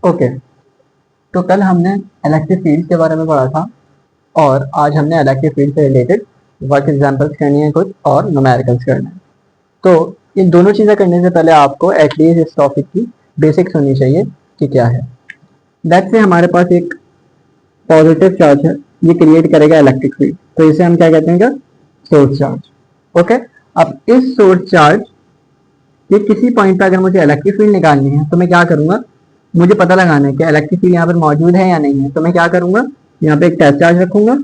Okay, तो कल हमने इलेक्ट्रिक फील्ड के बारे में पढ़ा था और आज हमने इलेक्ट्रिक फील्ड से रिलेटेड वर्क एग्जांपल्स करनी है कुछ और न्यूमेरिकल्स करना है। तो इन दोनों चीज़ें करने से पहले आपको एटलीस्ट इस टॉपिक की बेसिक्स होनी चाहिए कि क्या है। दैट से हमारे पास एक पॉजिटिव चार्ज है, ये क्रिएट करेगा इलेक्ट्रिक फील्ड, तो इसे हम क्या कहते हैं, सोर्स चार्ज। ओके, अब इस सोर्स चार्ज ये किसी पॉइंट पर अगर मुझे इलेक्ट्रिक फील्ड निकालनी है तो मैं क्या करूंगा, मुझे पता लगाना है कि इलेक्ट्रिक फील्ड यहाँ पर मौजूद है या नहीं है। तो मैं क्या करूंगा, यहाँ पे एक टेस्ट चार्ज रखूंगा,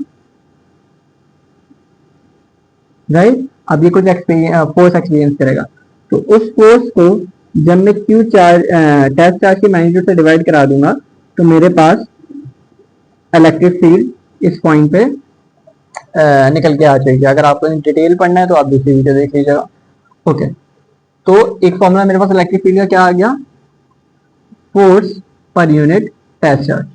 राइट। अब ये कुछ फोर्स एक्सपीरियंस करेगा, तो उस फोर्स को जब मैं क्यू चार्ज टेस्ट चार्ज की मैग्नीट्यूड से डिवाइड करा दूंगा तो मेरे पास इलेक्ट्रिक फील्ड इस पॉइंट पे निकल के आ जाएगी। अगर आपको डिटेल पढ़ना है तो आप दूसरी वीडियो देख लीजिएगा। ओके, तो एक फॉर्मूला मेरे पास इलेक्ट्रिक फील्ड का क्या आ गया, force per unit test charge.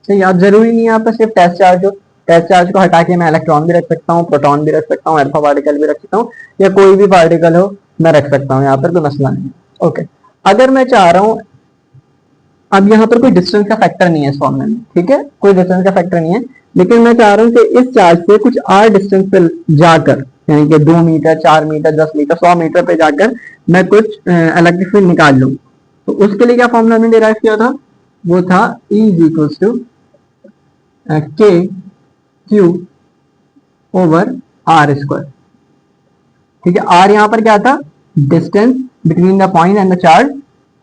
सही, आप जरूरी नहीं है यहाँ पर सिर्फ टेस्ट चार्ज हो, टेस्ट चार्ज को हटा के मैं इलेक्ट्रॉन भी रख सकता हूँ, प्रोटॉन भी रख सकता हूँ, अल्फा पार्टिकल भी रख सकता हूँ, या कोई भी पार्टिकल हो मैं रख सकता हूँ, यहाँ पर कोई मसला नहीं है। ओके, अगर मैं चाह रहा हूँ, अब यहाँ पर कोई डिस्टेंस का फैक्टर नहीं है इस फॉर्मूले में, ठीक है, कोई डिस्टेंस का फैक्टर नहीं है, लेकिन मैं चाह रहा हूँ कि इस चार्ज से कुछ आर डिस्टेंस पे जाकर, यानी कि 2 मीटर 4 मीटर 10 मीटर 100 मीटर पे जाकर मैं कुछ इलेक्ट्रिक फील्ड निकाल लूँ, तो उसके लिए क्या फॉर्मूला हमने डिराइव किया था, वो था E इज इक्वल टू के क्यू ओवर आर स्क्वायर। ठीक है, आर यहाँ पर क्या था, distance between the point and the charge,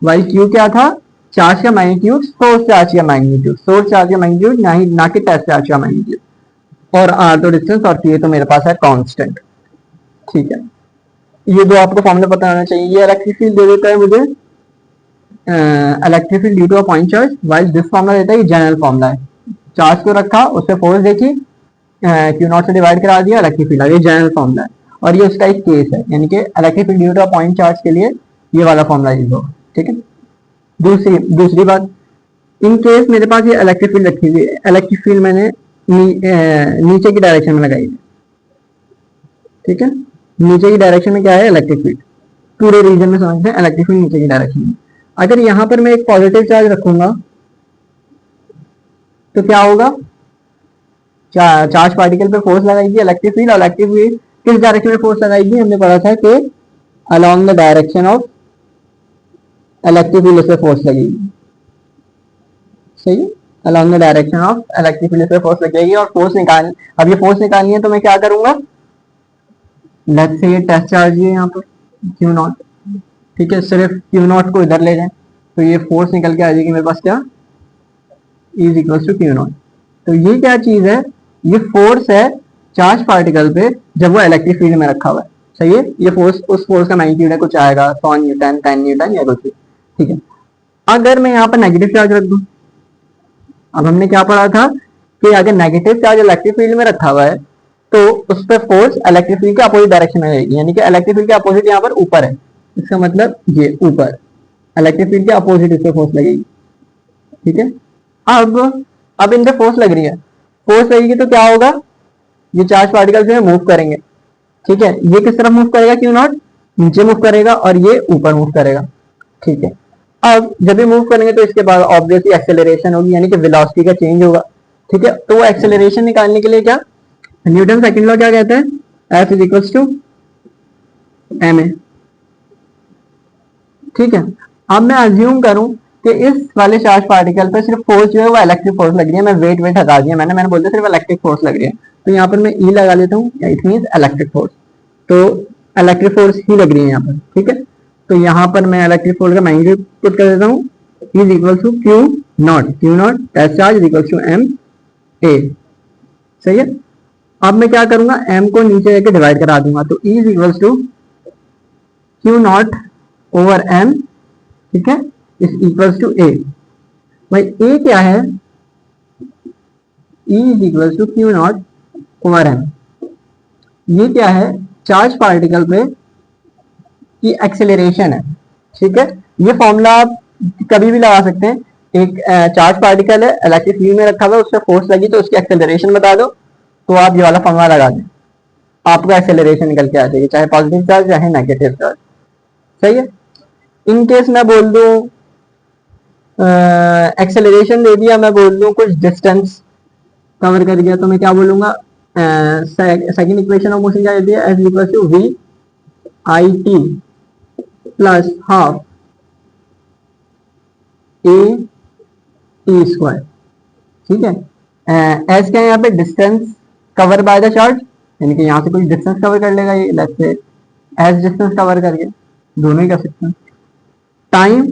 while Q क्या था, चार्ज का मैग्नीट्यूड, सोर्स चार्ज का मैग्नीट्यूड, सोर्स चार्ज का मैग्नीट्यूड ना कि टेस्ट चार्ज का मैग्नीट्यूड, और आर तो डिस्टेंस और ये तो मेरे पास है कांस्टेंट। ठीक है, ये दो आपको फॉर्मूला पता होना चाहिए। ये इलेक्ट्रिक फील्ड दे देता है मुझे, electric field due to a point charge, while this formula देता है, ये जनरल फॉर्मूला है। चार्ज को रखा, उससे फोर्स देखी, क्यू नॉट से डिवाइड करा दिया, इलेक्ट्रिक फील्ड आ गया, जनरल फॉर्मूला है। और ये उसका एक केस है, यानी कि electric field due to a point charge के लिए ये वाला फॉर्मूला यूज होगा। ठीक है, दूसरी बात, इन केस मेरे पास ये इलेक्ट्रिक फील्ड रखी हुई है, इलेक्ट्रिक फील्ड मैंने नीचे की डायरेक्शन में लगाई है। ठीक है, नीचे की डायरेक्शन में क्या है, इलेक्ट्रिक फील्ड, पूरे रीजन में समझते हैं इलेक्ट्रिक फील्ड नीचे की डायरेक्शन में। अगर यहाँ पर मैं एक पॉजिटिव चार्ज रखूंगा तो क्या होगा, चार्ज पार्टिकल पे फोर्स लगाएगी इलेक्ट्रिक फील्ड, और इलेक्ट्रिक फील्ड किस डायरेक्शन में फोर्स लगाएगी, हमने पढ़ा था कि along the direction of electric field से फोर्स लगेगी। सही है, along the direction of electric field से फोर्स लगेगी, और फोर्स अब ये फोर्स निकालनी है तो मैं क्या करूंगा, लेट्स से ये टेस्ट चार्ज है यहाँ पर क्यू नॉट, ठीक है, सिर्फ क्यू नॉट को इधर ले जाए तो ये फोर्स निकल के आ जाएगी मेरे पास, क्या, is equal to q naught. तो ये क्या चीज है, ये फोर्स है चार्ज पार्टिकल पे जब वो इलेक्ट्रिक फील्ड में रखा हुआ है। सही है, ये फोर्स, उस फोर्स का मैग्नीट्यूड है, कुछ आएगा 100 न्यूटन 10 न्यूटन या कुछ भी। ठीक है, अगर मैं यहाँ पर नेगेटिव चार्ज रख दूं, अब हमने क्या पढ़ा था कि अगर नेगेटिव चार्ज इलेक्ट्रिक फील्ड में रखा हुआ है तो उस पर फोर्स इलेक्ट्रिक फील्ड के अपोजिट डायरेक्शन में रहेगी, यानी कि इलेक्ट्रिक फील्ड के अपोजिट यहाँ पर ऊपर है, इसका मतलब ये ऊपर इलेक्ट्रिक फील्ड के अपोजिट इस पर फोर्स लगेगी। ठीक है, अब इन पे फोर्स लग रही है, फोर्स लगेगी तो क्या होगा, ये चार्ज पार्टिकल से मूव करेंगे। ठीक है, ये किस तरफ मूव करेगा, क्यू नॉट नीचे मूव करेगा और ये ऊपर मूव करेगा। ठीक है, अब जब ये मूव करेंगे तो इसके बाद ऑब्वियसली एक्सेलरेशन होगी, यानी कि वेलोसिटी का चेंज होगा। ठीक है, तो वो एक्सेलरेशन निकालने के लिए क्या, न्यूटन सेकंड लॉ क्या कहते हैं, F is equal to ma। ठीक है, अब मैं अज्यूम करूं कि इस वाले चार्ज पार्टिकल पे सिर्फ फोर्स जो है वो इलेक्ट्रिक फोर्स लग रही है, मैं वेट हटा दिया, मैंने बोल दिया सिर्फ इलेक्ट्रिक फोर्स लग रही है, तो यहाँ पर मैं E लगा लेता हूँ, इट मींस इलेक्ट्रिक फोर्स, तो इलेक्ट्रिक फोर्स ही लग रही है यहाँ पर। ठीक है, तो यहाँ पर मैं इलेक्ट्रिक फोर्स का मैग्नीट्यूड पुट कर देता हूँ, E is equal to q naught test charge is equal to M A. सही है, अब मैं क्या करूंगा, m को नीचे लेके डिवाइड करा दूंगा, तो E is equal to q naught over m, ठीक है, इज इक्वल टू a। भाई a क्या है, E is equal to q naught over m, ये क्या है, चार्ज पार्टिकल पे की एक्सेलरेशन है। ठीक है, ये फॉर्मूला आप कभी भी लगा सकते हैं, एक चार्ज पार्टिकल है इलेक्ट्रिक फील्ड में रखा हुआ है, उससे फोर्स लगी तो उसकी एक्सेलरेशन बता दो, तो आप ये वाला फॉर्मूला लगा दें, आपका एक्सेलरेशन निकल के आ जाएगी, चाहे पॉजिटिव चार्ज चाहे नेगेटिव चार्ज। सही है, इन केस मैं बोल दूं एक्सेलरेशन दे दिया, मैं बोल दूं कुछ डिस्टेंस कवर कर गया, तो मैं क्या बोलूंगा, सेकंड इक्वेशन ऑफ मोशन क्या कहती है, S equal to V I T plus half A T square. ठीक है, एस क्या है यहाँ पे, distance cover by the charge, यानी कि यहाँ से कुछ डिस्टेंस कवर कर लेगा ये, let's say S distance cover करके, दोनों ही कर सकते हैं। टाइम,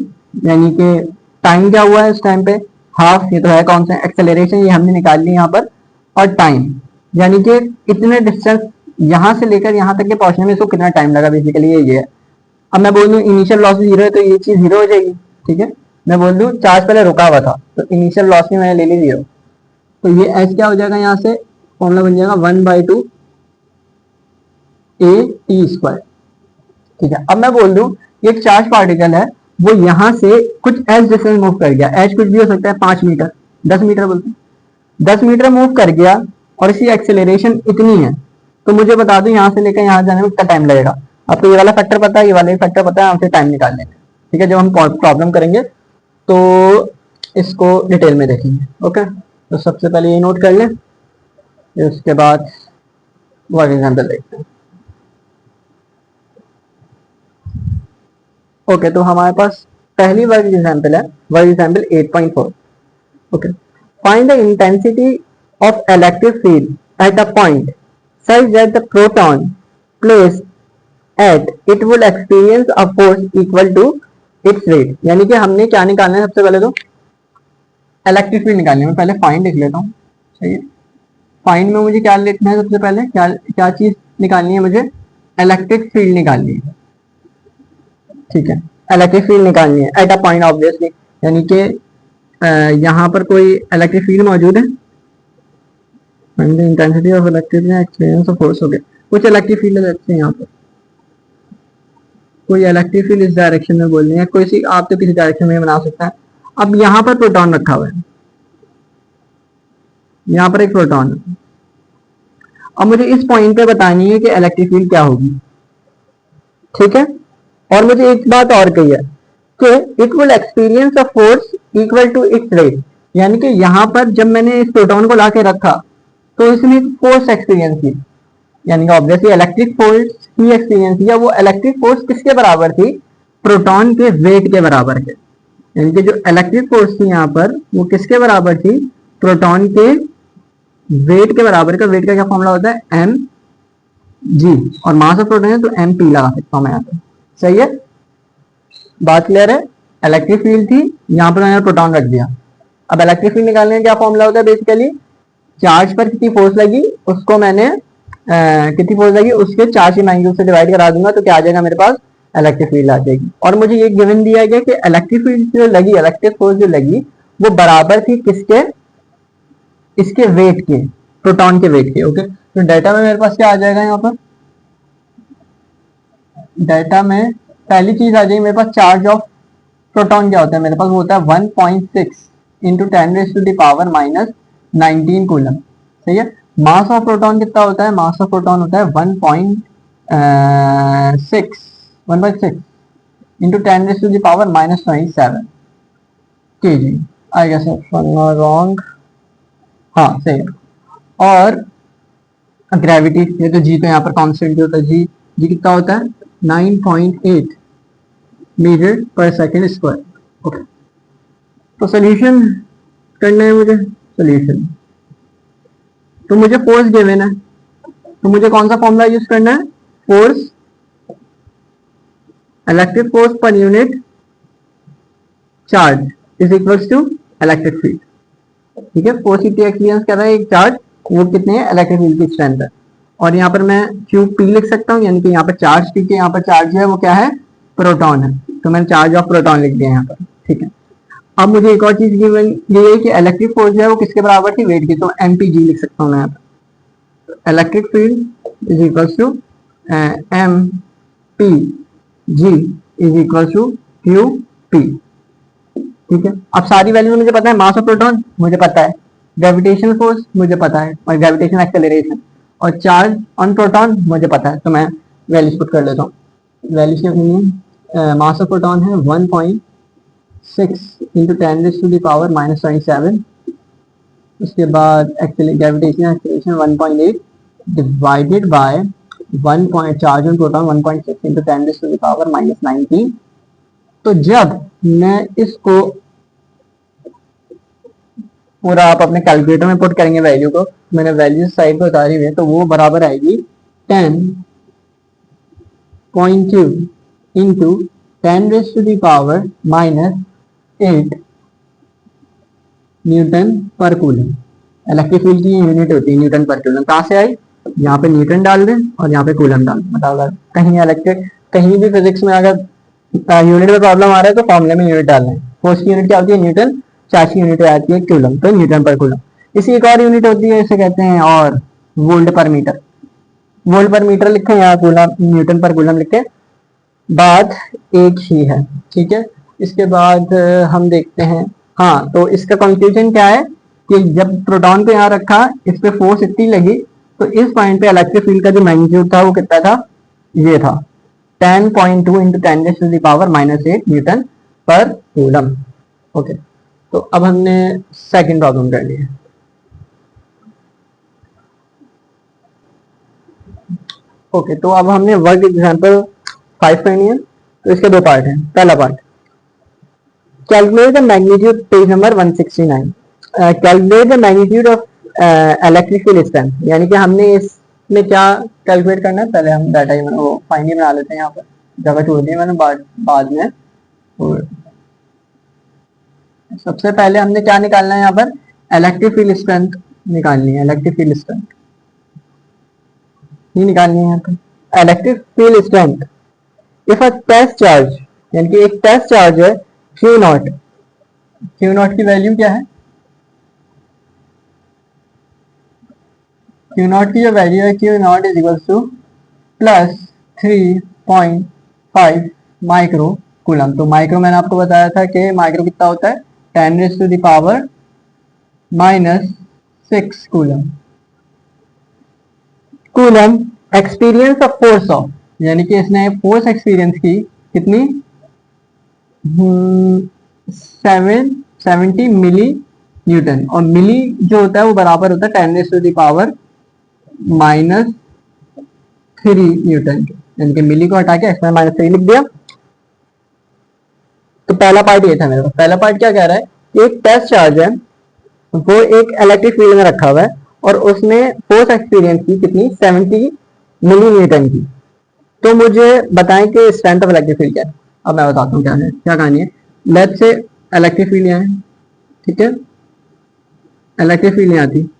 यानी कि टाइम क्या हुआ है इस टाइम पे, हाफ, ये तो है कौन सा, एक्सेलरेशन ये हमने निकाल ली यहाँ पर, और टाइम यानी कि इतने डिस्टेंस यहाँ से लेकर यहाँ तक के पहुंचने में इसको कितना टाइम लगा, बेसिकली ये है। अब मैं बोल दूं इनिशियल लॉस जीरो है, तो ये चीज जीरो हो जाएगी। ठीक है, मैं बोल दूं चार्ज पहले रुका हुआ था, तो इनिशियल लॉस में मैंने ले ली जीरो, तो ये एच क्या हो जाएगा, यहाँ से फॉर्मूला बन जाएगा 1/2 ए टी स्क्वायर। ठीक है, अब मैं बोल दूं ये एक चार्ज पार्टिकल है, वो यहां से कुछ एच डिस्टेंस मूव कर गया, एच कुछ भी हो सकता है, 5 मीटर 10 मीटर बोलते हैं, 10 मीटर मूव कर गया और इसकी एक्सेलरेशन इतनी है, तो मुझे बता दो यहाँ से लेकर यहाँ जाने में कितना टाइम लगेगा। अब तो ये वाला फैक्टर पता है, ये वाला फैक्टर पता है, हमसे टाइम निकाल लेंगे। ठीक है, जब हम प्रॉब्लम करेंगे तो इसको डिटेल में देखेंगे। ओके, तो सबसे पहले ये नोट कर लें, उसके बाद वर्क एग्जाम्पल देखते हैं। ओके, तो हमारे पास पहली वर्क एग्जाम्पल है, work example 8.4। Okay, find the intensity of electric field at a point such that the proton placed at it will experience a force equal to its weight। यानी कि हमने क्या निकालना है, सबसे पहले तो इलेक्ट्रिक फील्ड निकालनी है। मैं पहले फाइंड लिख लेता हूँ, सही है। फाइंड में मुझे क्या लिखना है, सबसे पहले क्या चीज निकालनी है, मुझे इलेक्ट्रिक फील्ड निकालनी है। ठीक है, इलेक्ट्रिक फील्ड निकालनी है एट अ पॉइंट ऑब्वियसली, यानी कि यहाँ पर कोई इलेक्ट्रिक फील्ड मौजूद है, intensity of electric experience of force. हो गया, कुछ इलेक्ट्रिक फील्ड लगते हैं यहाँ पर, कोई इलेक्ट्रिक फील्ड इस डायरेक्शन में बोलनी है, कोई सी आप तो किसी डायरेक्शन में बना सकता है। अब यहाँ पर प्रोटॉन रखा हुआ है, यहाँ पर एक प्रोटॉन है। अब मुझे इस पॉइंट पे बतानी है कि इलेक्ट्रिक फील्ड क्या होगी। ठीक है, और मुझे एक बात और कही है कि it will experience a force equal to its weight, यानी कि यहाँ पर जब मैंने इस प्रोटॉन को लाके रखा तो इसने फोर्स एक्सपीरियंस की, यानी कि ऑब्वियसली इलेक्ट्रिक फोर्स की एक्सपीरियंस किया। वो इलेक्ट्रिक फोर्स किसके बराबर थी, प्रोटॉन के वेट के बराबर के, यानी कि जो इलेक्ट्रिक फोर्स थी यहाँ पर वो किसके बराबर थी, प्रोटॉन के वेट के बराबर का। वेट का क्या फॉर्मूला होता है, एम जी, और मास ऑफ प्रोटॉन है तो एम पी लगा सकता हूँ मैं यहाँ पे। सही है, बात क्लियर है। इलेक्ट्रिक फील्ड थी, यहाँ पर मैंने प्रोटॉन रख दिया। अब इलेक्ट्रिक फील्ड निकालने का क्या फॉर्मूला होता है, बेसिकली चार्ज पर कितनी फोर्स लगी उसको मैंने कितनी फोर्स लगी उसके चार्ज की मैग्नीट्यूड से डिवाइड करा दूंगा, तो क्या आ जाएगा मेरे पास, इलेक्ट्रिक फील्ड आ जाएगी। और मुझे ये गिवन दिया गया कि इलेक्ट्रिक फील्ड जो लगी, इलेक्ट्रिक फोर्स जो लगी वो बराबर थी किसके, इसके वेट के, प्रोटॉन के वेट के। ओके, तो डाटा में मेरे पास क्या आ जाएगा, यहाँ पर डाटा में पहली चीज आ जाएगी मेरे पास, चार्ज ऑफ प्रोटॉन क्या होता है मेरे पास, वो होता है 1.6 इंटू 10⁻⁻⁹ कूलम। सही है, मास ऑफ प्रोटॉन कितना होता है, मास ऑफ प्रोटॉन होता है 1.6 इंटू 10⁻⁻27 kg। आई गेस रॉन्ग, हाँ सही है। और ग्रेविटी, ये तो जी तो यहाँ पर कांस्टेंट होता है, जी कितना होता है 9.8 मीटर पर सेकेंड स्क्वायर। ओके, तो सोल्यूशन करना है मुझे, सोल्यूशन तो मुझे फोर्स गिवन है, तो मुझे कौन सा फॉर्मूला यूज करना है, फोर्स, इलेक्ट्रिक फोर्स पर unit charge is equals to electric field. ठीक है, फोर्स की एक्सपीरियंस कर रहा है एक चार्ज, वो कितने है, इलेक्ट्रिक फील्ड की स्ट्रेंथ है। और यहाँ पर मैं क्यू पी लिख सकता हूँ, यानी कि यहाँ पर चार्ज, ठीक है, यहाँ पर चार्ज है वो क्या है, प्रोटॉन है, तो मैंने चार्ज ऑफ प्रोटॉन लिख दिया यहाँ पर। ठीक है, अब मुझे एक और चीज गिवन ये है कि इलेक्ट्रिक फोर्स जो है वो किसके बराबर थी, वेट की, तो एम पी जी लिख सकता हूँ मैं यहाँ पर। Electric field is equals to M P G is equals to Q P. ठीक है, अब सारी वैल्यू मुझे पता है, मास ऑफ प्रोटॉन मुझे पता है, ग्रेविटेशनल फोर्स मुझे पता है, और ग्रेविटेशनल एक्सेलरेशन, और चार्ज ऑन प्रोटॉन मुझे पता है, तो मैं वैल्यूज पुट कर लेता हूँ। वैल्यूज क्या करनी है, मास ऑफ प्रोटॉन है 1.6 इंटू 10⁻⁻⁻27। उसके बाद gravitational acceleration 1.8 divided by 1 charge on proton 1.6 into 10⁻⁻19। तो जब मैं इसको पूरा आप अपने कैलकुलेटर में पुट करेंगे वैल्यू को, मैंने वैल्यू साइड पर उतारी हुई है, तो वो बराबर आएगी 10.2 इंटू 10⁻⁻8 न्यूटन पर कूलम। इलेक्ट्रिक फील्ड की यूनिट होती है न्यूटन पर कूलम। कहाँ से आई? यहाँ पे न्यूटन डाल दें और यहाँ पे कूलम डाल दें। मतलब कहीं इलेक्ट्रिक कहीं भी फिजिक्स में अगर यूनिट में प्रॉब्लम आ रहा है तो फॉर्मूले में यूनिट डालना है। फोर्स की यूनिट क्या होती है? न्यूटन। चार्ज की यूनिट आती है कूलम, तो न्यूटन पर कूलम। इसी एक और यूनिट होती है, इसे कहते हैं और वोल्ट पर मीटर। वोल्ट पर मीटर लिखे या कूलम न्यूटन पर कूलम लिखे, बात एक ही है। ठीक है। इसके बाद हम देखते हैं, हाँ तो इसका कंक्लूजन क्या है कि जब प्रोटॉन को यहाँ रखा, इस पे फोर्स इतनी लगी, तो इस पॉइंट पे इलेक्ट्रिक फील्ड का जो मैग्नीट्यूड था वो कितना था? ये था 10.2 इंटू 10⁻⁻8 न्यूटन पर कूलम। ओके, तो अब हमने सेकंड प्रॉब्लम कर लिया। ओके, तो अब हमने वर्क एग्जांपल 5 करनी है। तो इसके दो पार्ट हैं। पहला part, calculate the magnitude, page number 169। Calculate the magnitude of electric field strength, यानी कि हमने इसमें क्या कैलकुलेट करना है? पहले हम डाटा वो फाइनली बना लेते हैं। यहाँ पर जगह छोड़ दी मैंने बाद में। और सबसे पहले हमने क्या निकालना है? यहाँ पर इलेक्ट्रिक फील्ड स्ट्रेंथ निकालनी है। इलेक्ट्रिक फील्ड स्ट्रेंथ ये निकालनी है यहाँ पर। Electric field strength if a test charge, यानी कि एक टेस्ट चार्ज है क्यू नॉट। क्यू नॉट की वैल्यू क्या है? क्यू नॉट की जो वैल्यू है, Q naught is equal to plus 3.5 micro coulomb. तो माइक्रो मैंने आपको बताया था कि माइक्रो कितना होता है? 10⁻⁻6 coulomb. Coulomb experience of force of, यानी कि इसने फोर्स एक्सपीरियंस की कितनी? 70 मिली न्यूटन। और मिली जो होता है वो बराबर होता है 10⁻³ न्यूटन के, यानी कि मिली को हटा के (-3) लिख दिया। तो पहला पार्ट ये था मेरे पास। पहला पार्ट क्या कह रहा है कि एक टेस्ट चार्ज है, वो एक इलेक्ट्रिक फील्ड में रखा हुआ है और उसने फोर्स एक्सपीरियंस की कितनी? 70 मिली न्यूटन की। तो मुझे बताएं कि स्ट्रेंथ ऑफ इलेक्ट्रिक फील्ड क्या है। अब मैं बताता हूँ क्या है, क्या कहानी है। लेट्स से इलेक्ट्रिक फील्ड यहाँ है, ठीक है। इलेक्ट्रिक फील्ड यहाँ थी,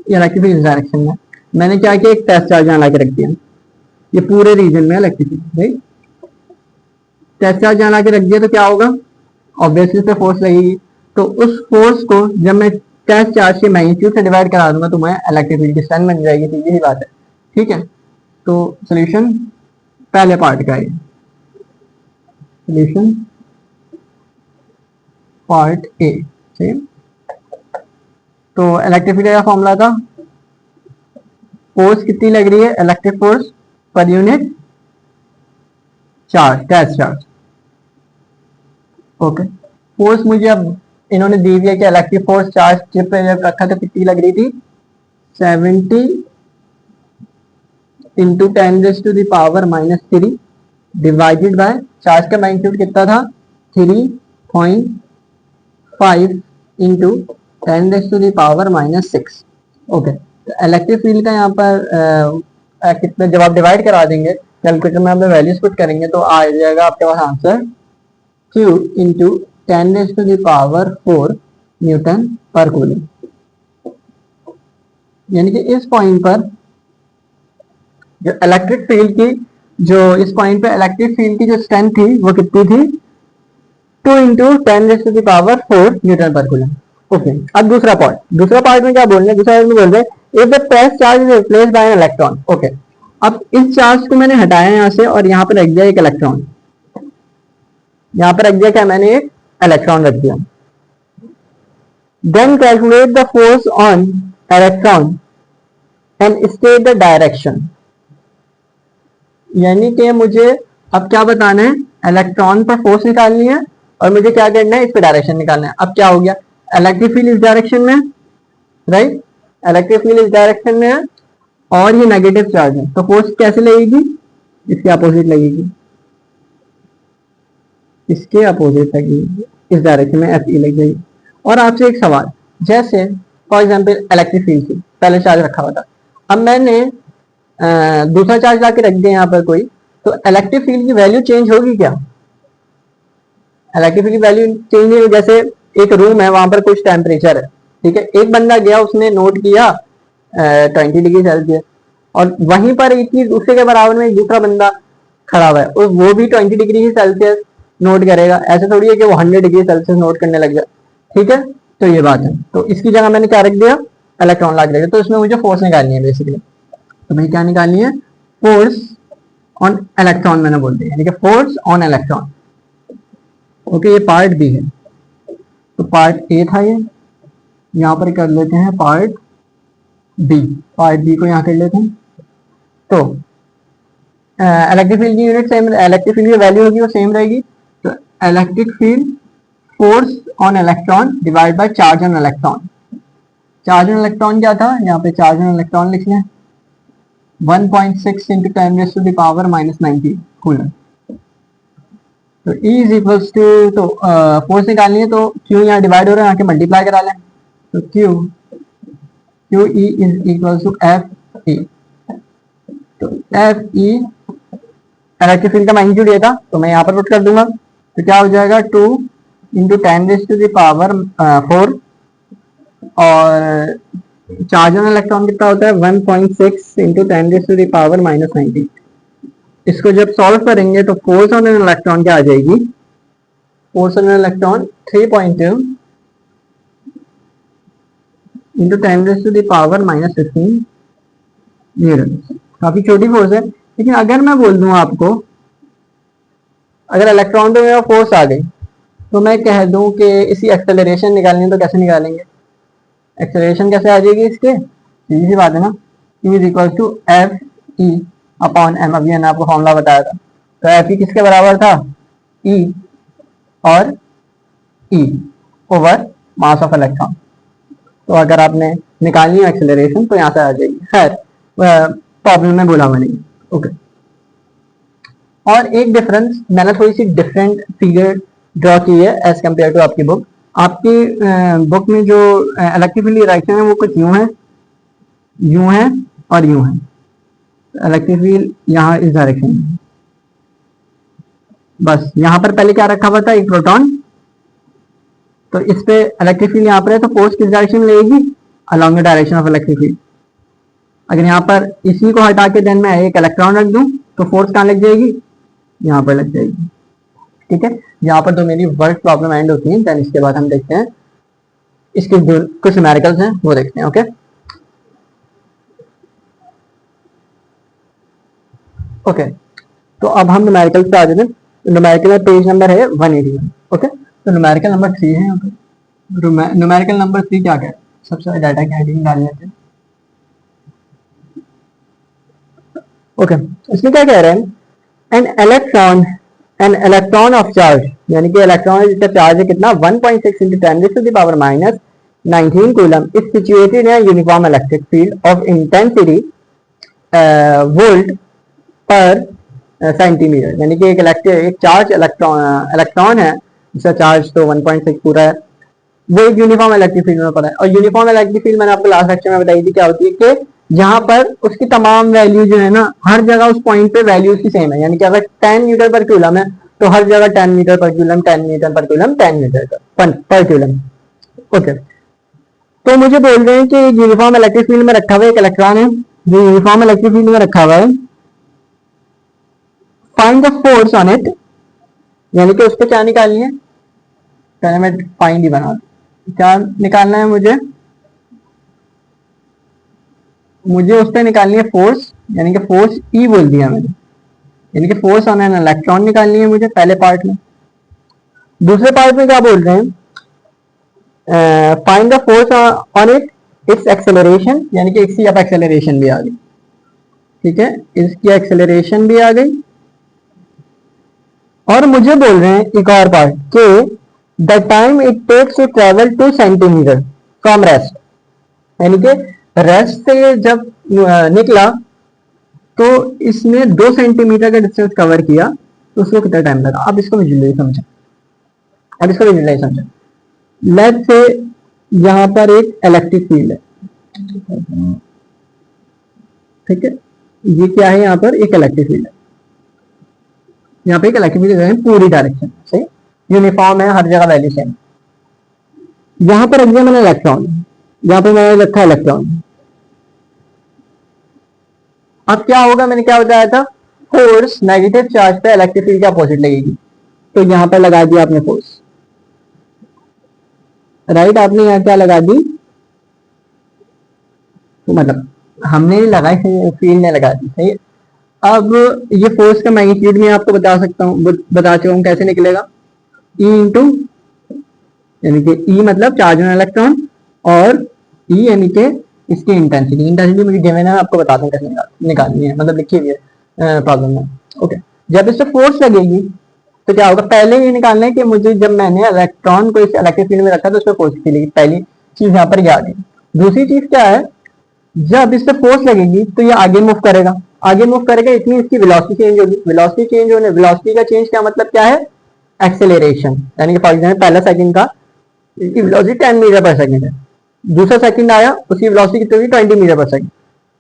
इलेक्ट्रिक फील्ड इस डायरेक्शन में। मैंने क्या किया? एक टेस्ट चार्ज यहाँ ला के रख दिया। ये पूरे रीजन में electric field, right. Test charge यहाँ ला के रख दिया तो क्या होगा? ऑब्वियसली इस पे फोर्स लगेगी। तो उस फोर्स को जब मैं टेस्ट चार्ज के मैग्नीट्यूड से डिवाइड करा दूंगा तो मैं इलेक्ट्रिक फील्ड की स्ट्रेंथ बन जाएगी। सीधी ही बात है, ठीक है। तो सॉल्यूशन पहले पार्ट का है। सॉल्यूशन पार्ट ए, ठीक। तो इलेक्ट्रिक फील्ड का फॉर्मूला था, फोर्स कितनी लग रही है? इलेक्ट्रिक फोर्स पर unit charge, test charge. Okay, force मुझे अब इन्होंने दी हुई है कि इलेक्ट्रिक फोर्स चार्ज चिप पे जब रखा तो कितनी लग रही थी? 70 इंटू 10⁻³ डिवाइडेड बाय चार्ज का मैग्नीट्यूड कितना था? 3.5 इंटू 10⁻⁻6। ओके, तो इलेक्ट्रिक फील्ड का यहाँ पर कितना, जब आप डिवाइड करा देंगे कैलकुलेटर में, आप वैल्यूज पुट करेंगे तो आ जाएगा आपके पास आंसर Q इंटू 10⁻⁴ न्यूटन पर कूलम। यानी कि इस पॉइंट पर जो इलेक्ट्रिक फील्ड की, जो इस पॉइंट पे इलेक्ट्रिक फील्ड की जो स्ट्रेंथ थी वो कितनी थी? 2 इंटू 10⁻⁴ न्यूटन पर कूलम। ओके, अब दूसरा पार्ट में क्या बोल रहे हैं? दूसरा पार्ट में बोल रहे हैं if the test charge is replaced by an electron. Okay, अब इस चार्ज को मैंने हटाया यहाँ से और यहाँ पर रख दिया एक इलेक्ट्रॉन। यहाँ पर रख दिया क्या? मैंने एक इलेक्ट्रॉन रख दिया। Then calculate the force on electron and state the direction. यानी कि मुझे अब क्या बताना है, इलेक्ट्रॉन पर फोर्स निकालनी है और मुझे क्या करना है, इस पे डायरेक्शन निकालना है। अब क्या हो गया, इलेक्ट्रिक फील्ड इस डायरेक्शन में, राइट, इलेक्ट्रिक फील्ड इस डायरेक्शन में है और ये नेगेटिव चार्ज है, तो फोर्स कैसे लगेगी, इसके अपोजिट लगेगी, इसके अपोजिट लगेगी, इस डायरेक्शन में एफ ई लग जाएगी। और आपसे एक सवाल, जैसे फॉर एग्जांपल इलेक्ट्रिक फील्ड थी, पहले चार्ज रखा हुआ था, अब मैंने दूसरा चार्ज लाके रख दिया यहाँ पर कोई, तो इलेक्ट्रिक फील्ड की वैल्यू चेंज होगी क्या, इलेक्ट्रिक फील्ड की वैल्यू चेंज नहीं होगी। जैसे एक रूम है, वहां पर कुछ टेम्परेचर है, ठीक है, एक बंदा गया, उसने नोट किया 20 डिग्री सेल्सियस, और वहीं पर एक ही दूसरे के बराबर में एक दूसरा बंदा खड़ा हुआ है और वो भी 20 डिग्री सेल्सियस नोट करेगा, ऐसे थोड़ी है कि वो 100 डिग्री सेल्सियस नोट करने लग जाए, ठीक है। तो ये बात है, तो इसकी जगह मैंने क्या रख दिया, इलेक्ट्रॉन ला के रख दिया। तो इसमें मुझे फोर्स निकालनी है बेसिकली, तो भाई क्या निकालनी है, फोर्स ऑन इलेक्ट्रॉन मैंने बोल दिया, यानी कि फोर्स ऑन इलेक्ट्रॉन। ओके, ये पार्ट बी है, तो पार्ट ए था ये, यहाँ पर कर लेते हैं पार्ट बी, पार्ट बी को यहाँ कर लेते हैं। तो इलेक्ट्रिक फील्ड की यूनिट सेम, इलेक्ट्रिक फील्ड की वैल्यू होगी वो सेम रहेगी, तो electric field force on electron divide by charge on electron. Charge on electron क्या था, यहाँ पे चार्ज ऑन इलेक्ट्रॉन लिख लें, 1.6 इंटू 10⁻⁻⁻90 कूलम। तो E इज इक्वल्स टू, तो फोर्स निकालनी है तो Q यहाँ डिवाइड हो रहा है, यहाँ के मल्टीप्लाई करा लें, तो Q E is equals to F E। तो F E इलेक्ट्रिक फील्ड का मैग्नीट्यूड ये था, तो मैं यहाँ पर पुट कर दूंगा, तो क्या हो जाएगा 2 इंटू 10⁻⁴, और चार्ज ऑन इलेक्ट्रॉन कितना होता है 1.6 इंटू 10⁻⁻90। इसको जब सॉल्व करेंगे तो फोर्स ऑन एन इलेक्ट्रॉन क्या आ जाएगी, force on an electron 3.2 into 10⁻⁻15 Newton. काफी छोटी फोर्स है, लेकिन अगर मैं बोल दूं आपको, अगर इलेक्ट्रॉन पे मेरा फोर्स आ गई, तो मैं कह दूं कि इसी एक्सेलरेशन निकालनी है, तो कैसे निकालेंगे, एक्सेलरेशन कैसे आ जाएगी इसके, सीधी सी बात है ना, E is equal to F E upon M, अभी मैंने आपको फॉर्मूला बताया था। तो एफ ई किसके बराबर था, E और E over mass of electron. तो अगर आपने निकालनी है एक्सेलरेशन तो यहाँ से आ जाएगी, खैर प्रॉब्लम में बोला मैंने, ओके। और एक डिफरेंस, मैंने थोड़ी सी डिफरेंट फिगर ड्रॉ की है एज कम्पेयर टू आपकी बुक। आपकी बुक में जो इलेक्ट्रिक फील्ड डायरेक्शन है वो कुछ यूं है, यूं है और यूं है, इलेक्ट्रिक फील्ड यहाँ इस डायरेक्शन में, बस यहाँ पर पहले क्या रखा हुआ था, एक प्रोटॉन, तो इस पे इलेक्ट्रिक फील्ड यहाँ पर है, तो फोर्स किस डायरेक्शन में लगेगी, along the direction of electric field. अगर यहाँ पर इसी को हटा के देन मैं एक इलेक्ट्रॉन रख दूं तो फोर्स कहाँ लग जाएगी, यहाँ पर लग जाएगी, ठीक है। यहाँ पर तो मेरी वर्ड प्रॉब्लम एंड होती है, देन इसके बाद हम देखते हैं इसके जो कुछ न्यूमेरिकल्स हैं वो देखते हैं, ओके। ओके, तो अब हम न्यूमेरिकल्स पे आ जाते हैं। न्यूमेरिकल में पेज नंबर है 181, ओके। तो न्यूमेरिकल नंबर 3 है, न्यूमेरिकल नंबर 3 क्या है, सबसे डाटा की हेडिंग डाल लेते हैं, ओके। इसमें क्या कह रहे हैं, एन इलेक्ट्रॉन ऑफ चार्ज, यानी कि इलेक्ट्रॉन जिसका चार्ज है कितना 1.6 into 10⁻⁻19 coulomb, is situated in uniform electric field of intensity volt पर सेंटीमीटर। यानी कि एक चार्ज इलेक्ट्रॉन है, जिसका चार्ज तो 1.6 पूरा है, वो एक यूनिफॉर्म इलेक्ट्रिक फील्ड में पड़ा है। और यूनिफॉर्म इलेक्ट्रिक फील्ड मैंने आपको लास्ट लेक्चर में बताई थी क्या होती है, कि जहां पर उसकी तमाम वैल्यू जो है ना, हर जगह उस पॉइंट पे वैल्यू उसकी सेम है, यानी कि अगर 10 मीटर पर कूलम है तो हर जगह 10 मीटर पर कूलम, 10 मीटर पर कूलम, 10 मीटर पर कूलम, ओके। तो मुझे बोल रहे हैं कि यूनिफॉर्म इलेक्ट्रिक फील्ड में रखा हुआ एक इलेक्ट्रॉन है, जो यूनिफॉर्म इलेक्ट्रिक फील्ड में रखा हुआ है, find the force on it, यानी कि उसको क्या निकालनी है, पहले मैं फाइंड ही बना, क्या निकालना है मुझे उस पर निकालनी है फोर्स, यानी कि फोर्स ई बोल दिया मैंने, यानी कि फोर्स ऑन एन इलेक्ट्रॉन निकालनी है मुझे पहले पार्ट में। दूसरे पार्ट में क्या बोल रहे हैं, find the force on it's acceleration, यानी कि इसकी अब एक्सेलरेशन भी आ गई, ठीक है, इसकी एक्सेलरेशन भी आ गई और मुझे बोल रहे हैं एक और पार्ट कि the time it takes to travel 2 centimetre from rest, यानी कि रेस्ट से जब निकला तो इसने 2 सेंटीमीटर का डिस्टेंस कवर किया, तो उसको कितना टाइम लगा। अब इसको विजुअलाइज समझें, अब इसको विजुअलाइज समझें। लेट्स से यहाँ पर एक इलेक्ट्रिक फील्ड है, ठीक है, ये क्या है, यहाँ पर एक इलेक्ट्रिक फील्ड है, यहाँ पे एक इलेक्ट्रिक फील्ड है पूरी डायरेक्शन सही, यूनिफॉर्म है, हर जगह वैल्यू सेम। यहाँ पर रख दिया मैंने इलेक्ट्रॉन, यहाँ पर मैंने रखा इलेक्ट्रॉन। अब क्या होगा, मैंने क्या बताया था, फोर्स नेगेटिव चार्ज पे इलेक्ट्रिक फील्ड के अपोजिट लगेगी, तो यहाँ पर लगा दिया आपने फोर्स, राइट, आपने यहाँ क्या लगा दी, तो मतलब हमने लगाई, फील्ड ने लगा दी, सही है। अब ये फोर्स का मैग्नीट्यूड मैं आपको बता सकता हूँ, बता चुका हूँ कैसे निकलेगा, E इंटू, यानी कि E मतलब चार्ज ऑन इलेक्ट्रॉन, और E यानी कि इसकी इंटेंसिटी, इंटेंसिटी मुझे गिवन है, आपको बताता हूँ कैसे निकालनी है, मतलब लिखी हुई है प्रॉब्लम में। ओके, जब इससे फोर्स लगेगी तो क्या होगा, पहले ये निकालना है कि मुझे जब मैंने इलेक्ट्रॉन को इस इलेक्ट्रिक फील्ड में रखा तो उसमें फोर्स मिलेगी, पहली चीज यहाँ पर याद है। दूसरी चीज क्या है, जब इससे फोर्स लगेगी तो ये आगे मूव करेगा, आगे मूव करेगा, इतनी इसकी वेलोसिटी चेंज होगी, वेलोसिटी चेंज होने, वेलोसिटी का चेंज क्या मतलब क्या है, एक्सेलरेशन, यानी कि फॉर एग्जाम्पल पहला सेकंड का इसकी वेलोसिटी 10 मीटर पर सेकंड है, दूसरा सेकंड आया उसकी वेलोसिटी कितनी होगी 20 मीटर पर सेकंड,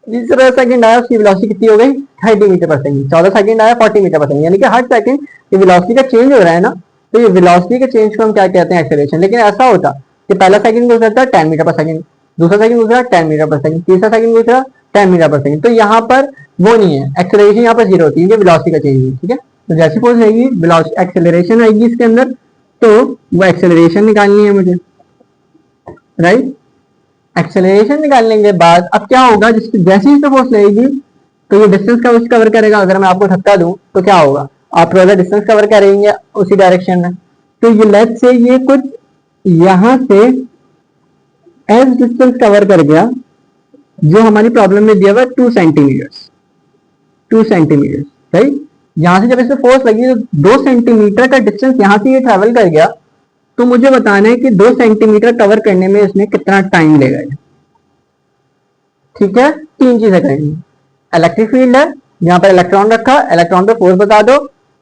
तीसरा सेकंड आया उसकी वेलोसिटी कितनी हो गई 30 मीटर पर सेकंड, चौथा सेकंड आया 40 मीटर पर सेकंड, यानी कि हर सेकंड ये वेलोसिटी का चेंज हो रहा है ना, तो ये वेलोसिटी के चेंज को हम क्या कहते हैं, एक्सेलरेशन। लेकिन ऐसा होता कि पहला सेकंड गुजरता है 10 मीटर पर सेकंड, दूसरा सेकंड गुजरा 10 मीटर पर सेकंड, तीसरा सेकंड गुजरा 10 मीटर पर सेकंड, तो यहाँ पर वो नहीं है, एक्सेलरेशन यहाँ पर जीरो होती है, वेलोसिटी का चेंज है, ठीक है। तो जैसी फोर्स रहेगी वेलोसिटी एक्सेलरेशन आएगी इसके अंदर, तो वो एक्सेलरेशन निकालनी है मुझे, राइट। एक्सेलरेशन निकालने के बाद अब क्या होगा, जिसकी जैसी इस पे फोर्स लगेगी तो ये डिस्टेंस का कुछ कवर करेगा, अगर मैं आपको धक्का दूं तो क्या होगा, आप थोड़ा डिस्टेंस कवर करेंगे उसी डायरेक्शन में, तो ये लेफ्ट से ये कुछ यहां से एस डिस्टेंस कवर कर गया, जो हमारी प्रॉब्लम में दिया हुआ 2 सेंटीमीटर, 2 सेंटीमीटर, सही। यहां से जब इसमें फोर्स लगी तो 2 सेंटीमीटर का डिस्टेंस यहां से ये ट्रेवल कर गया, तो मुझे बताना है कि 2 सेंटीमीटर कवर करने में इसमें कितना टाइम लेगा, ठीक है। तीन चीजें करनी, इलेक्ट्रिक फील्ड है, यहाँ पर इलेक्ट्रॉन रखा, इलेक्ट्रॉन पे फोर्स बता दो,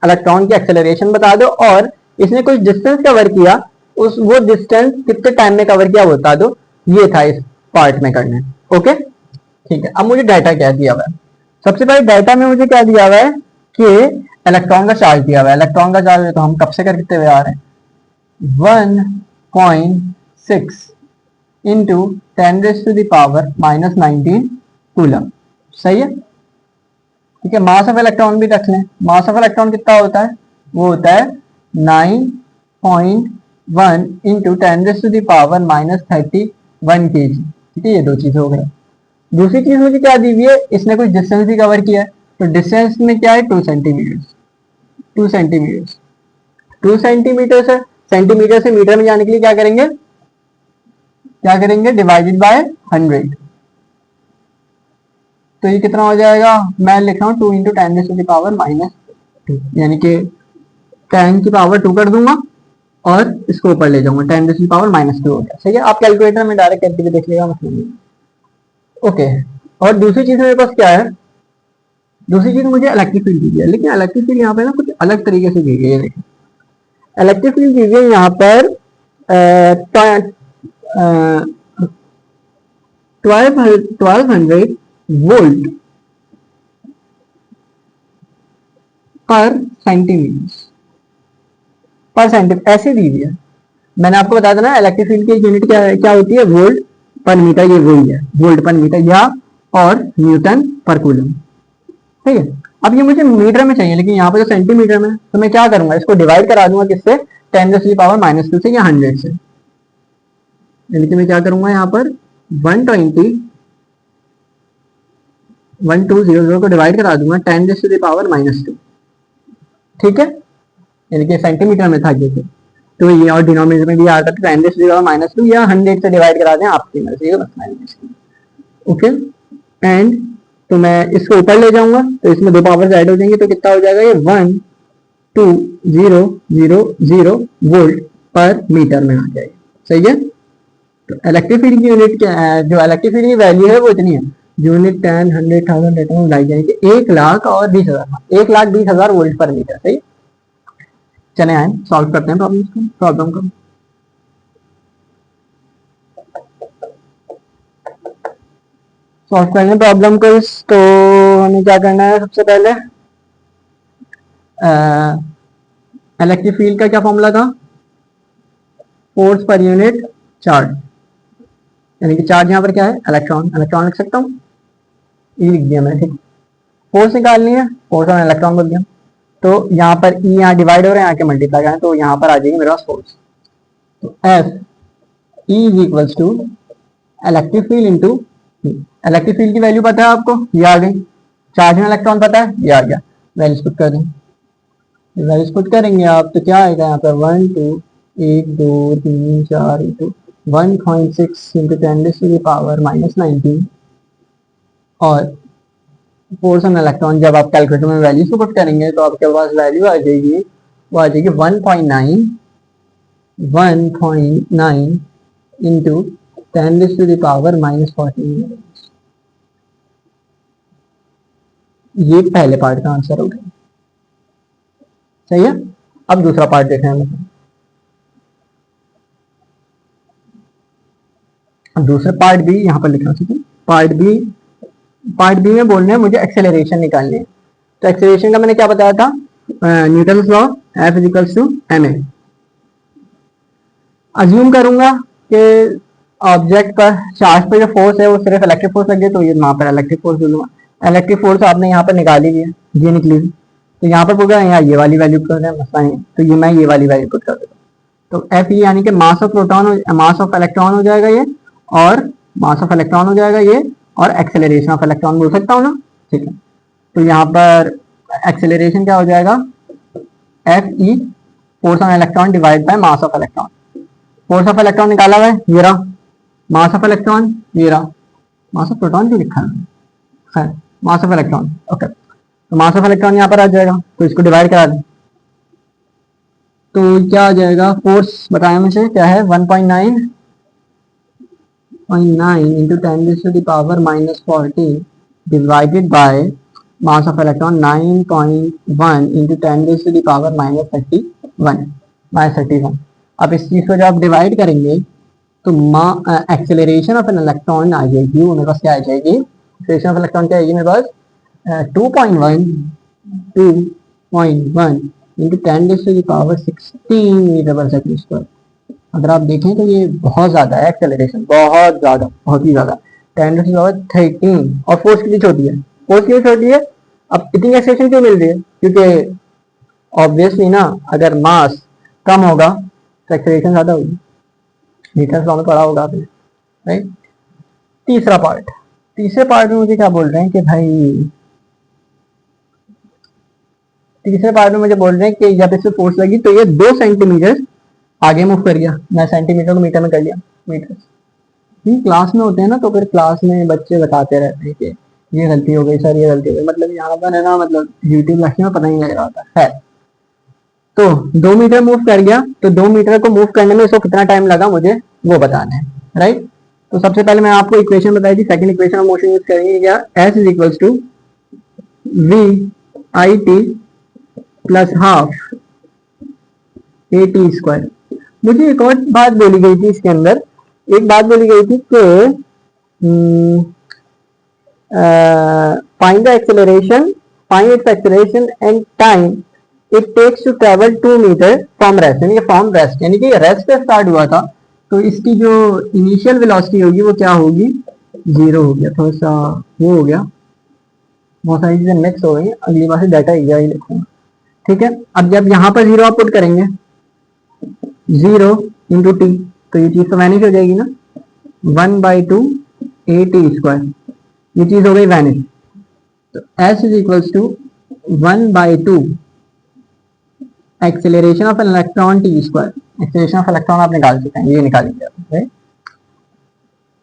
इलेक्ट्रॉन की एक्सेलरेशन बता दो, और इसने कुछ डिस्टेंस कवर किया, उस वो डिस्टेंस कितने टाइम में कवर किया बता दो, ये था इस पार्ट में करना है। ओके, ठीक है। अब मुझे डाटा क्या दिया हुआ है, सबसे पहले डाटा में मुझे क्या दिया हुआ है कि इलेक्ट्रॉन का चार्ज दिया हुआ है, इलेक्ट्रॉन का चार्ज तो हम कब से करते हुए आ रहे हैं, 1.6 इंटू 10⁻⁻⁹ कूलम, सही है, ठीक है। मास ऑफ इलेक्ट्रॉन भी रख लें, मास ऑफ इलेक्ट्रॉन कितना होता है, वो होता है 9.1 इंटू 10⁻⁻31 kg, ठीक है। ये दो चीज हो गई। दूसरी चीज मुझे क्या दी हुई है, इसने कुछ डिस्टेंस भी कवर किया है, तो डिस्टेंस में क्या है 2 सेंटीमीटर, 2 सेंटीमीटर, 2 सेंटीमीटर से सेंटीमीटर से मीटर में जाने के लिए क्या करेंगे, क्या करेंगे, डिवाइडेड बाय 100, तो ये कितना हो जाएगा, मैं लिख रहा हूँ 2 इंटू 10⁻⁻², यानी कि 10 की पावर 2 कर दूंगा और इसको ऊपर ले जाऊंगा, 10⁻⁻² हो गया, सही है। आप कैलकुलेटर में डायरेक्ट करके भी देख लेगा, मतलब नहीं। ओके, और दूसरी चीज मेरे पास क्या है, दूसरी चीज मुझे इलेक्ट्रिक फील्ड दी है, लेकिन इलेक्ट्रिक फील्ड यहाँ पे ना कुछ अलग तरीके से दी गई है। देखिए इलेक्ट्रिक फील्ड दी गई यहाँ पर 1200 वोल्ट पर सेंटीमीटर ऐसे दी हुई है। मैंने आपको बताया था ना इलेक्ट्रिक फील्ड की यूनिट क्या होती है, वोल्ट पर मीटर, ये वही है, वोल्ट पर मीटर या और न्यूटन पर कूलम, ठीक है। अब ये मुझे मीटर में चाहिए, लेकिन यहाँ पे तो सेंटीमीटर में, तो मैं क्या करूंगा, इसको डिवाइड करा दूंगा किससे, 10⁻⁻² से या 100 से, यानी कि मैं क्या करूंगा यहाँ पर 1200 को डिवाइड करा दूंगा 10⁻², ठीक है, यानी कि सेंटीमीटर में था ये, तो ये और डिनोमिनेटर में भी आता था 10⁻² या 100 से डिवाइड करा दें आपकी मर्जी है, ओके। एंड तो मैं इसको ऊपर ले जाऊंगा, तो इसमें 2 पावर्स ऐड हो जाएंगे, तो कितना हो जाएगा ये 1 0.2000 वोल्ट पर मीटर में आ जाएगी। सही है। तो इलेक्ट्रिक फील्ड की यूनिट क्या है, जो इलेक्ट्रिक फील्ड की वैल्यू है वो इतनी है, यूनिट 10, 100,000 डेटा में लाई जाएगी 1,20,000 1,20,000 वोल्ट पर मीटर। सही। चले आए सॉल्व करते हैं प्रॉब्लम को। सॉल्व करने प्रॉब्लम को। तो हमें क्या करना है, सबसे पहले इलेक्ट्रिक फील्ड का क्या फॉर्मूला था, फोर्स पर यूनिट चार्ज, यानी कि चार्ज यहाँ पर क्या है, इलेक्ट्रॉन लिख सकता हूँ, ई लिख दिया मैंने। ठीक। फोर्स निकालनी है, फोर्स और इलेक्ट्रॉन बोल दिया, तो यहाँ पर ई यहाँ डिवाइड हो रहे हैं, यहाँ के मल्टीप्लाई करें तो यहाँ पर आ जाएगी मेरे पास फोर्स। तो F E is equals to electric field into, electric field की वैल्यू पता है आपको, ये आ गई, चार्ज में इलेक्ट्रॉन पता है, ये आ गया, वैल्यूज पुट कर दें। वैल्यूज पुट करेंगे आप तो क्या आएगा यहाँ पर 1 2 1 2 3 4 इंटू 1.6 इंटू 10⁻⁻19 और फोर्स ऑन इलेक्ट्रॉन। जब आप कैलकुलेटर में वैल्यूज को पुट करेंगे तो आपके पास वैल्यू आ जाएगी, वो आ जाएगी 1.9 इंटू 10⁻⁻14। ये पहले पार्ट का आंसर हो गया। सही है। अब दूसरा पार्ट देखें हम। दूसरा पार्ट बी यहाँ पर लिखना चाहिए। पार्ट बी में बोल रहे हैं मुझे एक्सेलरेशन निकालनी है। तो एक्सेलरेशन का मैंने क्या बताया था, Newton's law, F equals to ma। Assume करूंगा कि ऑब्जेक्ट पर चार्ज पर जो फोर्स है वो सिर्फ इलेक्ट्रिक फोर्स लगे, तो ये वहां पर इलेक्ट्रिक फोर्स बोलूंगा। इलेक्ट्रिक फोर्स आपने यहाँ पर निकाली हुई है, ये निकली हुई, तो यहाँ पर बोला यहाँ ये वाली वैल्यू कर रहे हैं, मसला नहीं, तो ये मैं ये वाली वैल्यू पुट कर देता हूँ। तो एफ यानी कि mass of proton, mass of electron हो जाएगा ये, और मास ऑफ इलेक्ट्रॉन हो जाएगा ये, और एक्सेलरेशन ऑफ इलेक्ट्रॉन बोल सकता हूँ ना। ठीक है। तो यहाँ पर एक्सेलरेशन क्या हो जाएगा, F E force on electron divide by mass of electron. Force of electron निकाला हुआ है, ये रहा, मास ऑफ इलेक्ट्रॉन ये रहा, मास ऑफ प्रोटॉन भी लिखा है, खैर मास ऑफ इलेक्ट्रॉन। ओके, तो मास ऑफ इलेक्ट्रॉन यहाँ पर आ जाएगा, तो इसको डिवाइड करा दें तो क्या आ जाएगा, फोर्स बताया मुझे क्या है, 1.9 into 10⁻⁻14 divided by mass of electron 9.1 into 10⁻31। अब इस चीज को जब आप डिवाइड करेंगे तो एक्सेलरेशन ऑफ एन इलेक्ट्रॉन आ जाएगी, वो मेरे पास क्या आ जाएगी, एक्सेलरेशन ऑफ इलेक्ट्रॉन क्या आएगी मेरे पास, 2.1 इंटू 10⁻16 मीटर पर सेकंड स्क्वायर। अगर आप देखें तो ये बहुत ज्यादा है एक्सेलरेशन, बहुत ज्यादा, बहुत ही ज्यादा, 10⁻13। और फोर्स कितनी छोटी है, फोर्स क्यों छोटी है, अब इतनी एक्सेलरेशन क्यों मिल रही है, क्योंकि ऑब्वियसली ना अगर मास कम होगा तो एक्सेलरेशन ज्यादा होगी, मीटर लॉ में पढ़ा होगा आपने, राइट। तीसरे पार्ट में मुझे क्या बोल रहे हैं कि भाई, तीसरे पार्ट में मुझे बोल रहे हैं कि जब इस पे फोर्स लगी तो ये 2 सेंटीमीटर आगे मूव कर गया। मैं सेंटीमीटर को मीटर में कर लिया, मीटर। क्लास में होते हैं ना, तो फिर क्लास में बच्चे बताते रहते हैं कि ये गलती हो गई सर, ये गलती हो गई, मतलब यहाँ पर है ना, मतलब यूट्यूब लेक्चर में पता नहीं लग रहा होता है। तो 2 मीटर मूव कर गया, तो 2 मीटर को मूव करने में इसको कितना टाइम लगा मुझे वो बताना है, राइट। तो सबसे पहले मैं आपको इक्वेशन बताई थी, second equation of motion use करेंगे क्या, S is equals to V I T plus half AT square. मुझे एक और बात बोली गई थी इसके अंदर, एक बात बोली गई थी कि find the acceleration, find its acceleration and time it takes to travel 2 metre from rest, यानी कि फ्रॉम रेस्ट, यानी कि रेस्ट से स्टार्ट हुआ था, तो इसकी जो इनिशियल वेलोसिटी होगी वो क्या होगी, 0 हो गया, थोड़ा सा वो हो गया, बहुत सारी चीजें मिक्स हो गई, अगली बार से डाटा ही लिखूंगा, ठीक है। अब जब यहाँ पर 0 आप पुट करेंगे, 0 इंटू टी, तो ये चीज तो वैनिश हो जाएगी ना, 1/2 AT स्क्वायर, ये चीज हो गई वैनिश। तो S is equals to 1/2 acceleration of electron T square. Acceleration of electron आप निकाल सकते हैं, ये निकालेंगे आप,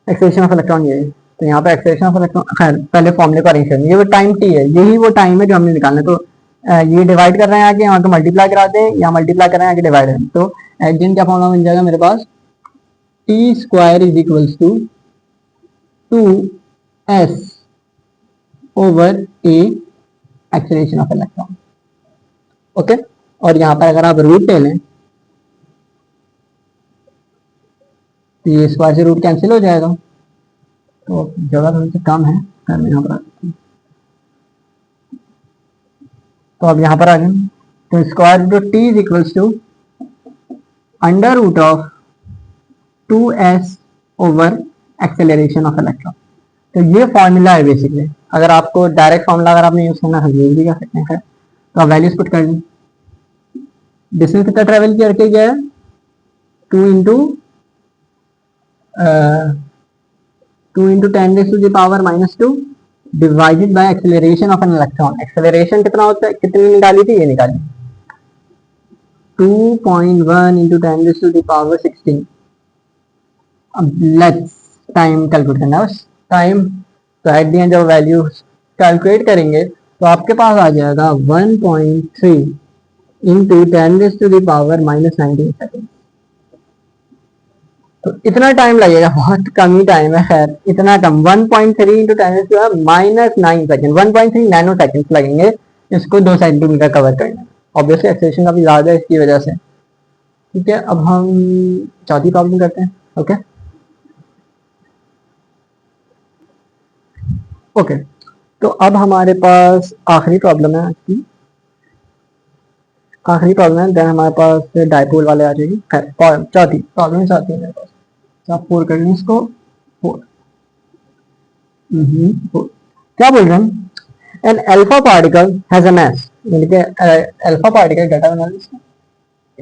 एक्सेलरेशन ऑफ इलेक्ट्रॉन ये, तो यहाँ पे एक्सेलरेशन ऑफ इलेक्ट्रॉन, खैर पहले फॉर्मूले को अरेंज करेंगे, ये वो टाइम टी है, यही वो टाइम है जो हमने निकालना है। तो ये डिवाइड कर रहे हैं आगे, यहाँ को मल्टीप्लाई कराते हैं, या मल्टीप्लाई कर रहे हैं आगे डिवाइड करें, तो एचजीएन क्या फॉर्मूला बन जाएगा मेरे पास, t square is equals to 2s over a acceleration of electron. Okay, और यहाँ पर अगर आप रूट ले लें तो ये स्क्वायर से रूट कैंसिल हो जाएगा, तो जगह थोड़ी सी कम है, मैं यहाँ पर आ सकती हूँ। तो अब यहाँ पर आ गए, तो square root of T is equals to under root of 2s over acceleration of electron. तो ये फॉर्मूला है बेसिकली। अगर आपको डायरेक्ट फॉर्मूला अगर आपने यूज करना है यूज भी कर सकते हैं, तो आप वैल्यूज पुट कर दें। डिस्टेंस कितना ट्रेवल करके गया है, 2 into 10⁻⁻² divided by acceleration of an electron. Acceleration कितना होता है, कितनी निकाली थी, ये निकाली 2.1 इंटू 10⁻16। अब लेट्स टाइम कैलकुलेट करना है बस, टाइम। तो एट दी एंड जब वैल्यू कैलकुलेट करेंगे तो आपके पास आ जाएगा 1.3 इंटू 10⁻⁻19 सेकेंड। तो इतना टाइम लगेगा, बहुत कम ही टाइम है, खैर इतना कम, 1.3 इंटू 10⁻⁻9 सेकेंड, 1.3 नैनो सेकेंड लगेंगे इसको 2 सेंटीमीटर कवर करने। ऑब्वियसली एक्सेलरेशन काफी ज्यादा है इसकी वजह से। ठीक है, अब हम चौथी प्रॉब्लम करते हैं। ओके ओके, तो अब हमारे पास आखिरी प्रॉब्लम है आपकी, आखिरी प्रॉब्लम है, देन हमारे पास डायपोल वाले आ जाएगी। खैर चौथी प्रॉब्लम चौथी है मेरे पास, तो आप 4 कर लें इसको, 4 क्या बोल रहे हैं, an alpha particle has a mass, यानी कि अल्फा पार्टिकल डाटा बना लीजिए,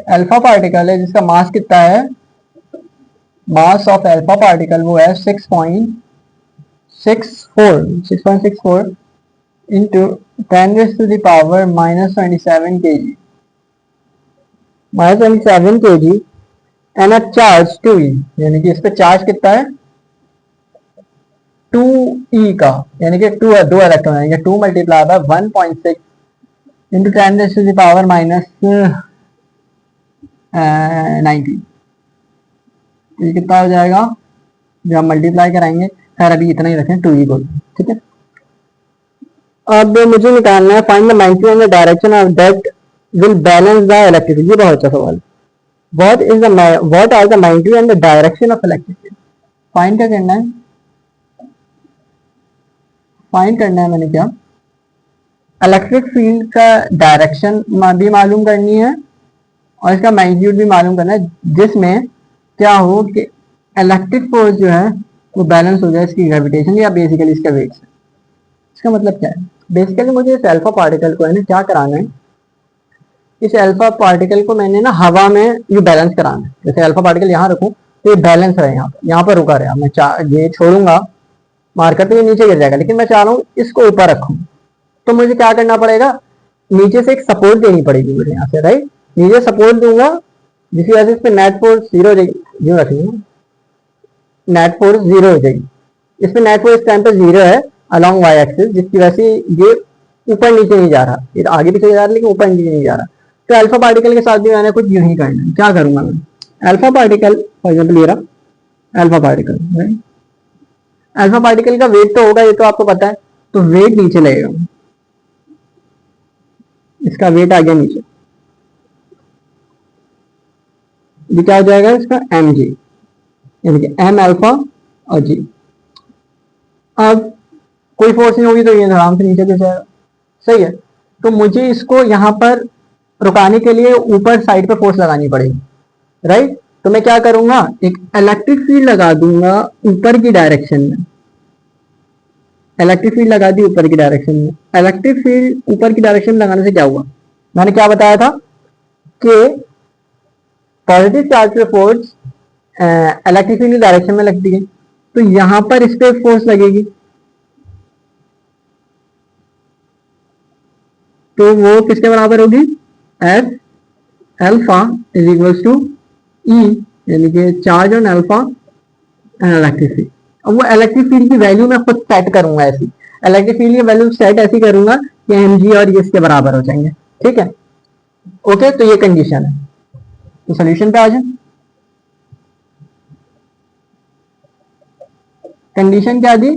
अल्फा पार्टिकल है जिसका मास कितना है, मास ऑफ अल्फा पार्टिकल वो है 6.64 into 10⁻⁻27 kg, -27 kg and a charge 2e, यानी कि इस पे चार्ज कितना है 2e का, यानी कि 2 इलेक्ट्रॉन, यानी कि 2 मल्टीप्लाई बाय 1.6 इंटू 10⁻⁻90। ये कितना हो जाएगा जब हम मल्टीप्लाई कराएंगे, खैर अभी इतना ही रखें 2e को, ठीक है। अब मुझे निकालना है find the magnitude and the direction of that will balance the electricity. ये बहुत अच्छा सवाल, what are the magnitude and the direction of electricity। Find क्या करना है, फाइंड करना है मैंने क्या, इलेक्ट्रिक फील्ड का डायरेक्शन भी मालूम करनी है और इसका मैग्नीट्यूड भी मालूम करना है, जिसमें क्या हो कि इलेक्ट्रिक फोर्स जो है वो बैलेंस हो जाए इसकी ग्रेविटेशन या बेसिकली इसका वेट से। इसका मतलब क्या है, बेसिकली मुझे इस अल्फा पार्टिकल को है ना क्या कराना है, इस अल्फा पार्टिकल को मैंने ना हवा में ये बैलेंस कराना है। जैसे अल्फा पार्टिकल यहाँ रखूं तो ये बैलेंस रहे, यहाँ पर रुका रहा, मैं ये छोड़ूंगा मार्कर तो ये नीचे गिर जाएगा, लेकिन मैं चाह रहा हूँ इसको ऊपर रखूं, तो मुझे क्या करना पड़ेगा, नीचे से एक सपोर्ट देनी पड़ेगी मुझे यहाँ से, राइट। नीचे सपोर्ट दूंगा जिसकी वजह से इस पर नेट फोर्स 0 हो जाएगी, जो रखेंगे नेट फोर्स 0 हो जाएगी, इसमें नेट फोर्स इस टाइम पर 0 है अलॉन्ग वाई एक्सिस, जिसकी वजह से ये ऊपर नीचे नहीं जा रहा, ये आगे पीछे जा रहा है लेकिन ऊपर नीचे नहीं जा रहा। तो अल्फा पार्टिकल के साथ भी मैंने कुछ यूं ही करना है। क्या करूंगा मैं, अल्फा पार्टिकल फॉर एग्जाम्पल ये रहा alpha particle, right. Alpha particle का वेट तो होगा, ये तो आपको पता है, तो वेट नीचे लगेगा, इसका वेट आ गया नीचे, ये क्या हो जाएगा इसका एम जी, यानी कि एम अल्फा और जी। अब कोई फोर्स नहीं होगी तो ये आराम से नीचे गिर जाएगा, सही है। तो मुझे इसको यहाँ पर रुकाने के लिए ऊपर साइड पे फोर्स लगानी पड़ेगी, राइट। तो मैं क्या करूंगा, एक इलेक्ट्रिक फील्ड लगा दूंगा ऊपर की डायरेक्शन में, इलेक्ट्रिक फील्ड लगा दी ऊपर की डायरेक्शन में। इलेक्ट्रिक फील्ड ऊपर की डायरेक्शन में लगाने से क्या हुआ, मैंने क्या बताया था कि पॉजिटिव चार्ज पे फोर्स इलेक्ट्रिक फील्ड की डायरेक्शन में लगती है, तो यहां पर इस पे फोर्स लगेगी, तो वो किसके बराबर होगी, F alpha is equals to E, यानी कि charge on alpha and electric field. अब वो इलेक्ट्रिक फील्ड की वैल्यू मैं खुद सेट करूंगा, ऐसी इलेक्ट्रिक फील्ड की वैल्यू सेट ऐसी करूंगा कि mg और ये इसके बराबर हो जाएंगे। ठीक है, ओके, तो ये कंडीशन है। तो सोल्यूशन पे आ जाए। कंडीशन क्या दी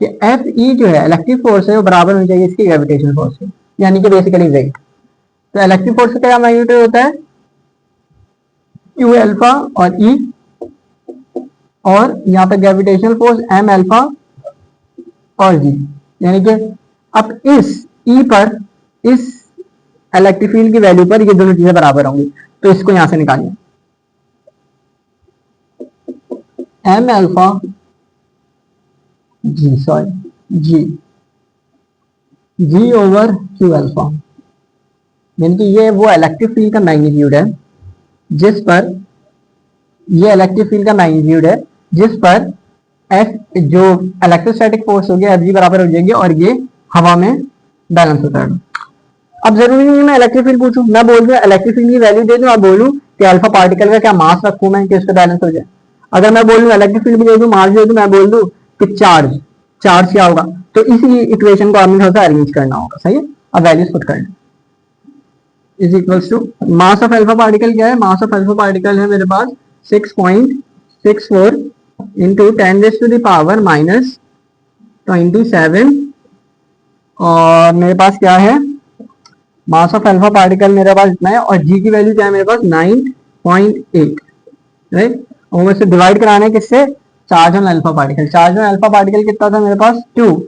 कि एफ ई जो है इलेक्ट्रिक फोर्स है वो बराबर होनी चाहिए इसकी ग्रेविटेशनल फोर्स के, यानी कि बेसिकली वेट। तो इलेक्ट्रिक फोर्स का क्या मैग्नीट्यूड होता है, यू अल्फा और ई, और यहाँ पे ग्रेविटेशनल फोर्स एम अल्फा और जी, यानी कि अब इस ई पर, इस इलेक्ट्रिक फील्ड की वैल्यू पर ये दोनों चीजें बराबर होंगी। तो इसको यहां से निकालिए, एम अल्फा जी, सॉरी जी ओवर क्यू अल्फा, यानी कि ये वो इलेक्ट्रिक फील्ड का मैग्नीट्यूड है जिस पर, ये इलेक्ट्रिक फील्ड का मैग्नीट्यूड है जिस पर एफ जो इलेक्ट्रोस्टैटिक फोर्स हो गया एफ जी बराबर हो जाएगी और ये हवा में बैलेंस होता है। अब जरूरी नहीं मैं इलेक्ट्रिक फील्ड पूछूं, मैं बोल दूं इलेक्ट्रिक फील्ड की वैल्यू दे दूं, आप बोलूं कि अल्फा पार्टिकल का क्या मास रखूं मैं कि उसका बैलेंस हो जाए। अगर मैं बोल दूं इलेक्ट्रिक फील्ड भी दे दूं, मास दे दूं, मैं बोल दूं कि चार्ज क्या होगा, तो इसी इक्वेशन को आपने थोड़ा सा अरेंज करना होगा। सही है, अब वैल्यूज पुट करना, is equals to mass of alpha particle क्या है, मास ऑफ अल्फा पार्टिकल है मेरे पास 6.64 इंटू 10⁻⁻27, और मेरे पास क्या है, मास ऑफ अल्फा पार्टिकल मेरे पास इतना है, और जी की वैल्यू क्या है मेरे पास 9.8, राइट। और मैं इसे डिवाइड कराना है किससे, charge on alpha particle. Charge on alpha particle कितना था मेरे पास 2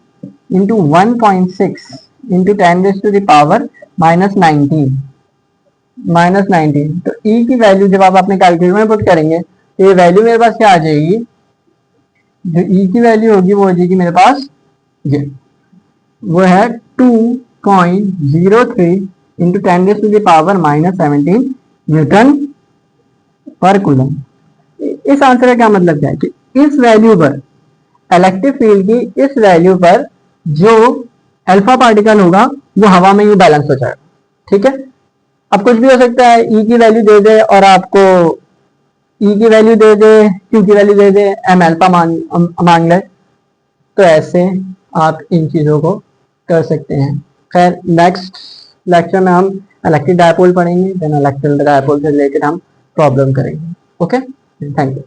इंटू 1.6 इंटू 10⁻⁻19, तो ई की वैल्यू जब आप अपने कैलकुलेटर में पुट करेंगे तो ये वैल्यू मेरे पास क्या आ जाएगी, जो ई की वैल्यू होगी वो हो जाएगी मेरे पास ये, वो है 2.03 इंटू 10⁻⁻17 न्यूटन पर कूलम। इस आंसर का क्या मतलब क्या है कि इस वैल्यू पर, इलेक्ट्रिक फील्ड की इस वैल्यू पर जो अल्फा पार्टिकल होगा वो हवा में ही बैलेंस हो जाएगा। ठीक है, अब कुछ भी हो सकता है, ई की वैल्यू दे दे और आपको ई की वैल्यू दे दे, क्यू की वैल्यू दे दे, एम अल्फा मांग ले, तो ऐसे आप इन चीजों को कर सकते हैं। खैर नेक्स्ट लेक्चर में हम इलेक्ट्रिक डायपोल पढ़ेंगे, देन इलेक्ट्रिक डायपोल से रिलेटेड हम प्रॉब्लम करेंगे। Okay, thank you.